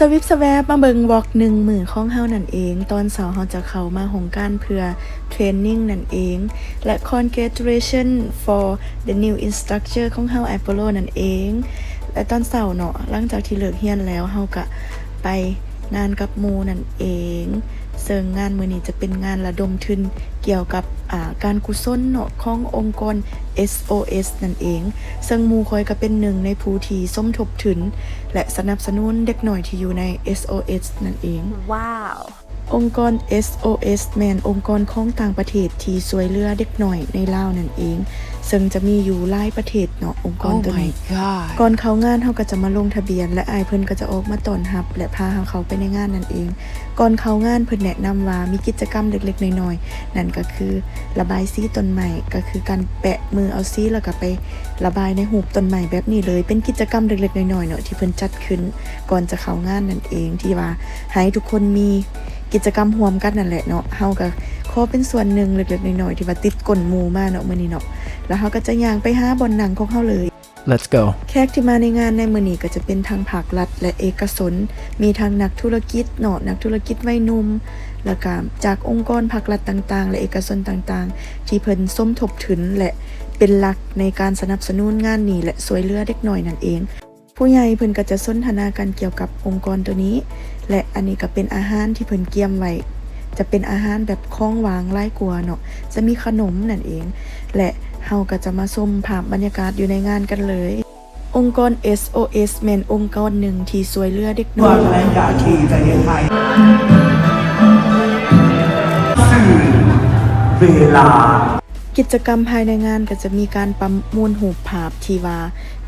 สวิปสแวบมาเบิงวอล์กหนึ่งมือของเฮานั่นเองตอนเสาร์เฮาจะเข้ามาของการเพื่อเทรนนิ่งนั่นเองและ congratulation for the new instructor ของเฮา Apollo นั่นเองและตอนเสาร์เนาะหลังจากที่เลิกเรียนแล้วเฮาก็ไปงานกับหมู่นั่นเองซึ่งงานมื้อนี้จะเป็นงานระดมทุนเกี่ยวกับการกุศลเนาะขององค์กร SOS นั่นเองซึ่งหมู่คอยก็เป็นหนึ่งในผู้ที่สมทบทุนและสนับสนุนเด็กหน่อยที่อยู่ใน SOS นั่นเอง ว้าว องค์กร SOS แม่นองค์กรของต่างประเทศที่ช่วยเหลือเด็กหน่อยในลาวนั่นเองซึ่งจะมีอยู่หลายประเทศเนาะองค์กรตัวนี้ god ก่อนเข้างานเฮาก็จะมาลงทะเบียนและอายเพิ่นก็จะออกมาต้อนรับและพาเขาไปในงานนั่นเองก่อนเข้างานเพิ่นแนะนำว่ามีกิจกรรมเล็กๆน้อยๆนั่นก็คือระบายสีต้นไม้ก็คือการแปะมือเอาสีแล้วก็ไประบายในหูปต้นไม้แบบนี้เลยเป็นกิจกรรมเล็กๆน้อยๆเนาะที่เพิ่นจัดขึ้นก่อนจะเข้างานนั่นเองที่ว่าให้ทุกคนมีกิจกรรมร่วมกันนั่นแหละเนาะเฮาก็ขอเป็นส่วนหนึ่งเล็กๆน้อยๆที่ว่าติดก้นหมู่มาเนาะมื้อนี้เนาะแล้วเฮาก็จะย่างไปหาบ่อนหนังของเฮาเลย Let's go แขกที่มาในงานในมื้อนี้ก็จะเป็นทางภาครัฐและเอกชนมีทางนักธุรกิจเนาะนักธุรกิจวัยหนุ่มแล้วก็จากองค์กรภาครัฐต่างๆและเอกชนต่างๆที่เพิ่นสมทบทุนและเป็นหลักในการสนับสนุนงานนี้และช่วยเหลือเด็กน้อยนั่นเองผู้ใหญ่เพิ่นก็จะสนทนากันเกี่ยวกับองค์กรตัวนี้และอันนี้ก็เป็นอาหารที่เพิ่นเตรียมไว้จะเป็นอาหารแบบของหวางหลายกว่าเนาะจะมีขนมนั่นเองและเฮาก็จะมาชมภาพบรรยากาศอยู่ในงานกันเลยองค์กร SOS แม่นองค์กรหนึ่งที่ช่วยเหลือเด็กน้อย และอยากที่จะเห็นไทยสื่อเวลา กิจกรรมภายในงานก็จะมีการประมวลรูปภาพที่ว่า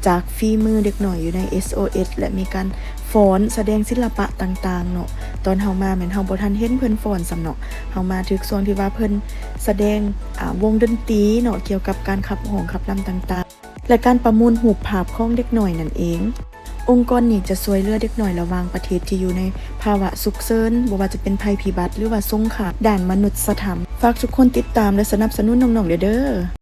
จากฝีมือเด็กหน่อยอยู่ใน SOS และมีการฟ้อนแสดงศิลปะต่างๆเนาะตอนเฮามาแม่นเฮาบ่ทันเห็นเพิ่นฟ้อนสำเนาะเฮามาถึกช่วงที่ว่าเพิ่นแสดงวงดนตรีเนาะเกี่ยวกับการขับร้องขับรำต่างๆและการประมวลรูปภาพของเด็กหน่อยนั่นเององค์กรนี้จะช่วยเหลือเด็กน้อยระหว่างประเทศที่อยู่ในภาวะฉุกเฉินบ่ว่าจะเป็นภัยพิบัติหรือว่าสงครามด้านมนุษยธรรมฝากทุกคนติดตามและสนับสนุนน้องๆเด้อ